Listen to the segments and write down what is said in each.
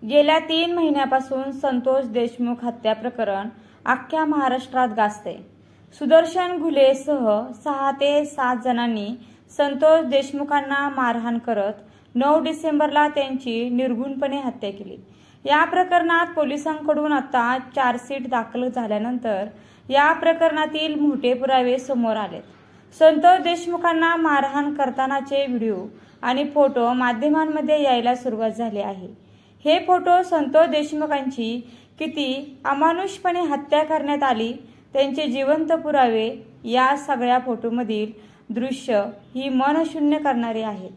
गेल्या 3 महिन्यापासून संतोष देशमुख हत्या प्रकरण अख्ख्या महाराष्ट्रात गाजते। सुदर्शन घुलेसह 6 ते 7 जणांनी संतोष देशमुखांना मारहाण करत 9 डिसेंबरला त्यांची निर्घृणपणे हत्या केली। या प्रकरणात पोलिसांकडून आता चार्जशीट दाखल झाल्यानंतर या प्रकरणातील मोठे पुरावे समोर आलेत। संतोष देशमुखांना मारहाण करतानाचे व्हिडिओ आणि फोटो माध्यमांमध्ये यायला सुरुवात झाली आहे। हे फोटो संतोष देशमुखांची किती अमानुषपणे हत्या करण्यात आली त्यांचे जिवंत पुरावे या सगळ्या फोटोमधील दृश्य ही मनशून्य करणारी आहेत।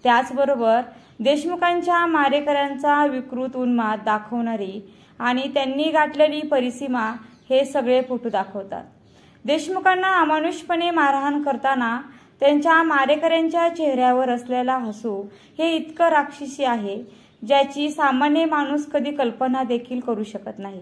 त्याचबरोबर देशमुखांच्या मारेकऱ्यांचा विकृत उन्माद दाखवणारी आणि त्यांनी गाठलेली परिसीमा हे सगळे फोटो दाखवतात। देशमुखांना अमानुषपणे मारहाण करताना त्यांच्या मारेकऱ्यांच्या चेहऱ्यावर असलेला हसू हे इतकं राक्षसी आहे ज्याची सामान्य माणूस कधी कल्पना देखील करू शकत नाही।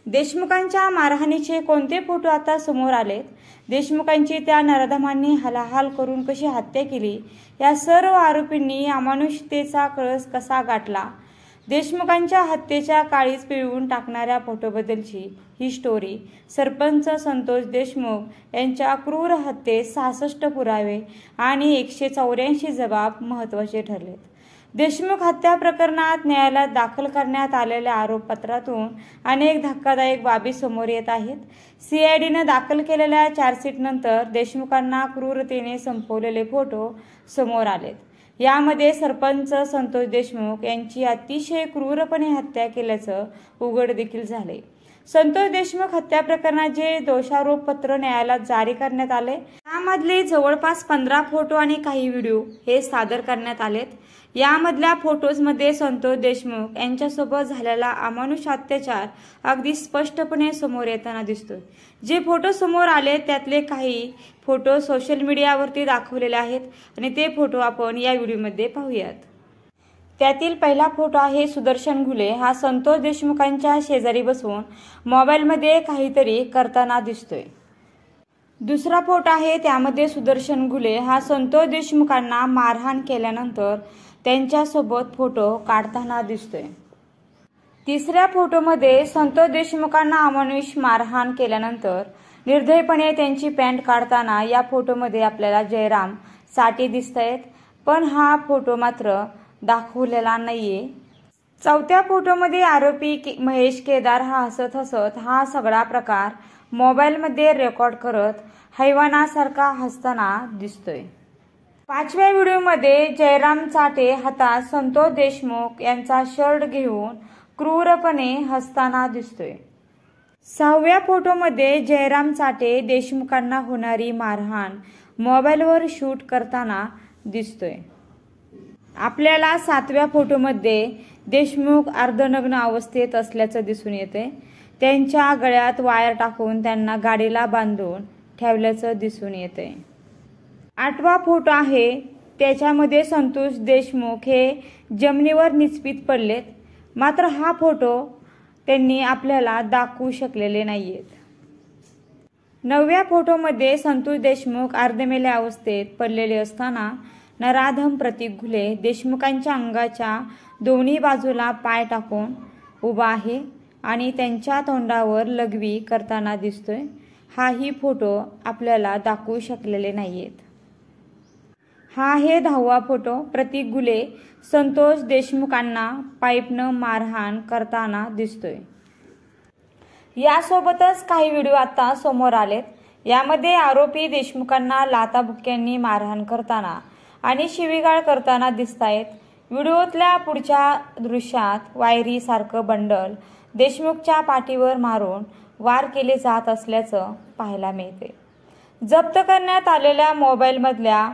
देशमुखांच्या मारहाणीचे कोणते फोटो आता समोर आलेत, देशमुखांची त्या नराधमांनी हलाहल करून कशी हत्या केली, या सर्व आरोपींनी अमानुषतेचा कळस कसा गाठला, देशमुखांच्या हत्येच्या काळीच पिळवून टाकणाऱ्या फोटोबद्दलची ही स्टोरी, सरपंच संतोष देशमुख यांच्या क्रूर हत्येत 66 पुरावे आणि 184 जबाब महत्त्वाचे ठरलेत। देशमुख हत्या प्रकरणात न्यायालयात दाखल करण्यात आलेल्या आरोपपत्रातून अनेक धक्कादायक बाबी समोर येत आहेत। सीआयडीने दाखल केलेल्या चार्जशीटनंतर देशमुखांना क्रूरतेने संपवलेले फोटो समोर आलेत। यामध्ये सरपंच संतोष देशमुख यांची अतिशय क्रूरपणे हत्या केल्याचं उघड देखील झाले। संतोष देशमुख हत्या प्रकरणात जे दोषारोपपत्र न्यायालयात जारी करण्यात आले त्यामधले जवळपास 15 फोटो आणि काही व्हिडिओ हे सादर करण्यात आलेत। यामधल्या फोटोजमध्ये संतोष देशमुख यांच्यासोबत झालेला अमानुष अत्याचार अगदी स्पष्टपणे समोर येताना दिसतोय। जे फोटो समोर आले त्यातले काही फोटो सोशल मीडियावरती दाखवलेले आहेत आणि ते फोटो आपण या व्हिडिओमध्ये पाहूयात। त्यातील पहिला फोटो आहे सुदर्शन घुले हा संतोष देशमुखांच्या शेजारी बसून मोबाईलमध्ये काहीतरी करताना दिसतोय। दुसरा फोटो आहे त्यामध्ये सुदर्शन घुले हा संतोष देशमुखांना मारहाण केल्यानंतर त्यांच्यासोबत फोटो काढताना दिसतोय। तिसऱ्या फोटोमध्ये संतोष देशमुखांना अमानुष मारहाण केल्यानंतर निर्दयपणे त्यांची पॅन्ट काढताना या फोटोमध्ये आपल्याला जयराम साठे दिसतायत, पण हा फोटो मात्र दाखवलेला नाहीये। चौथ्या फोटोमध्ये आरोपी महेश केदार हा हसत हसत हा सगळा प्रकार मोबाईलमध्ये रेकॉर्ड करत हैवानासारखा हसताना दिसतोय। 5व्या व्हिडिओमध्ये जयराम चाटे हातात संतोष देशमुख यांचा शर्ट घेऊन क्रूरपणे हसताना दिसतोय। 6व्या फोटोमध्ये जयराम चाटे देशमुखांना होणारी मारहाण मोबाईलवर शूट करताना दिसतोय। आपल्याला 7व्या फोटोमध्ये देशमुख अर्धनग्न अवस्थेत असल्याचं दिसून येते। त्यांच्या गळ्यात वायर टाकून त्यांना गाडीला बांधून ठेवल्याचं दिसून येते। 8वा फोटो आहे त्याच्यामध्ये संतोष देशमुख हे जमिनीवर निचपीत पडलेत, मात्र हा फोटो त्यांनी आपल्याला दाखवू शकलेले नाहीयेत। 9व्या फोटोमध्ये संतोष देशमुख अर्धमेल्या अवस्थेत पडलेले असताना नराधम प्रतीक घुले देशमुखांच्या अंगाच्या दोन्ही बाजूला पाय टाकून उभा आहे आणि त्यांच्या तोंडावर लघवी करताना दिसतोय। हाही फोटो आपल्याला दाखवू शकलेले नाहीयेत। हा आहे 10वा फोटो, प्रतीक घुले संतोष देशमुखांना पाईपनं मारहाण करताना दिसतोय। यासोबतच काही व्हिडिओ आता समोर आलेत। यामध्ये आरोपी देशमुखांना लाथाबुक्क्यांनी मारहाण करताना आणि शिवीगाळ करताना दिसतायत। व्हिडिओतल्या पुढच्या दृश्यात वायरी सारखं बंडल देशमुखच्या पाठीवर मारून वार केले जात असल्याचं पाहायला मिळते। जप्त करण्यात आलेल्या मोबाईलमधल्या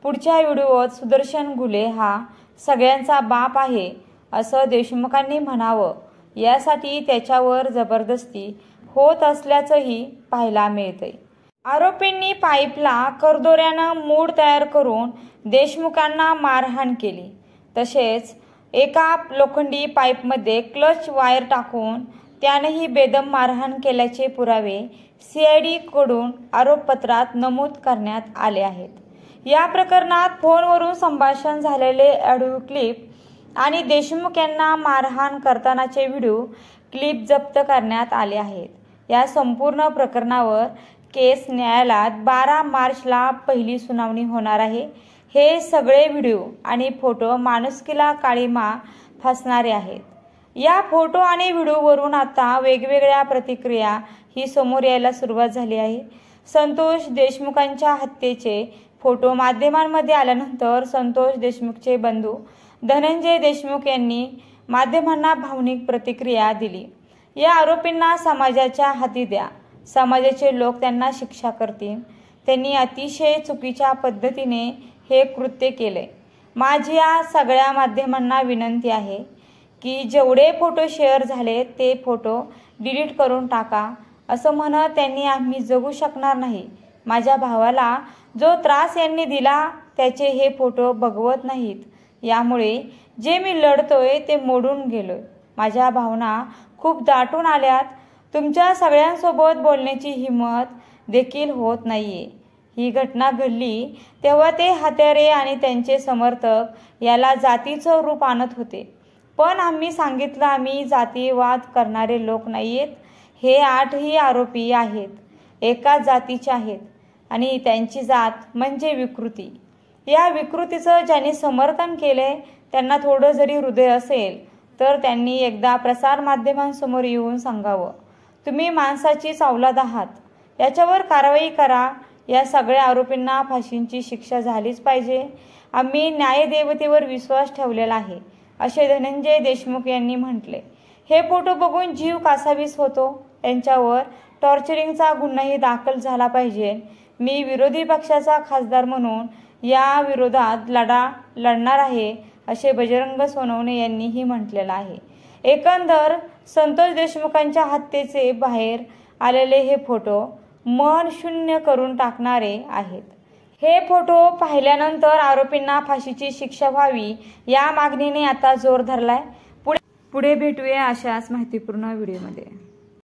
पुढच्या व्हिडिओत सुदर्शन घुले हा सगळ्यांचा बाप आहे असं देशमुखांनी म्हणावं यासाठी त्याच्यावर जबरदस्ती होत असल्याचंही पाहायला मिळतंय। आरोपींनी पाईपला करदोऱ्यानं मूठ तयार करून देशमुखांना मारहाण केली, तसेच एका लोखंडी पाईपमध्ये क्लच वायर टाकून त्यानेही बेदम मारहाण केल्याचे पुरावे सीआयडी कडून आरोपपत्रात नमूद करण्यात आले आहेत। या प्रकरणात फोनवरून संभाषण झालेले ऑडिओ क्लिप आणि देशमुख यांना मारहाण करतानाचे व्हिडिओ क्लिप जप्त करण्यात आले आहेत। या संपूर्ण प्रकरणावर केस न्यायालयात 12 मार्चला पहिली सुनावणी होणार आहे। हे सगळे व्हिडिओ आणि फोटो माणुसकीला काळिमा फासणारे आहेत। या फोटो आणि व्हिडिओवरून आता वेगवेगळ्या प्रतिक्रिया ही समोर यायला सुरुवात झाली आहे। संतोष देशमुखांच्या हत्येचे फोटो माध्यमांमध्ये आल्यानंतर संतोष देशमुखचे बंधू धनंजय देशमुख यांनी माध्यमांना भावनिक प्रतिक्रिया दिली। या आरोपींना समाजाच्या हाती द्या, समाजाचे लोक त्यांना शिक्षा करतील। त्यांनी अतिशय चुकीच्या पद्धतीने हे कृत्य केले। माझी या सगळ्या माध्यमांना विनंती आहे की जेवढे फोटो शेअर झाले ते फोटो डिलीट करून टाका, असं म्हणत त्यांनी आम्ही जगू शकणार नाही, माझ्या भावाला जो त्रास यांनी दिला त्याचे हे फोटो बघवत नाहीत, यामुळे जे मी लढतोय ते मोडून गेलोय, माझ्या भावना खूप दाटून आल्यात, तुमच्या सगळ्यांसोबत बोलण्याची हिंमत देखील होत नाहीये। ही घटना घडली तेव्हा ते हत्यारे आणि त्यांचे समर्थक याला जातीचं रूप आणत होते, पण आम्ही सांगितलं आम्ही जातीवाद करणारे लोक नाहीयेत। हे 8ही आरोपी आहेत, एकाच जातीचे आहेत आणि त्यांची जात म्हणजे विकृती। या विकृतीचं ज्यांनी समर्थन केले त्यांना थोडं जरी हृदय असेल तर त्यांनी एकदा प्रसार माध्यमांसमोर येऊन सांगावं, तुम्ही माणसाचीच औलाद आहात, याच्यावर कारवाई करा। या सगळ्या आरोपींना फाशीची शिक्षा झालीच पाहिजे। आम्ही न्यायदेवतेवर विश्वास ठेवलेला आहे, असे धनंजय देशमुख यांनी म्हटले। हे फोटो बघून जीव कासावीस होतो। त्यांच्यावर टॉर्चरिंगचा गुन्हाही दाखल झाला पाहिजे। मी विरोधी पक्षाचा खासदार म्हणून या विरोधात लढणार आहे, असे बजरंग सोनवणे यांनीही म्हटलेलं आहे। एकंदर संतोष देशमुखांच्या हत्येचे बाहेर आलेले हे फोटो मन शून्य करून टाकणारे आहेत। हे फोटो पाहिल्यानंतर आरोपींना फाशीची शिक्षा व्हावी या मागणीने आता जोर धरलाय। पुढे भेटूया अशाच माहितीपूर्ण व्हिडिओमध्ये।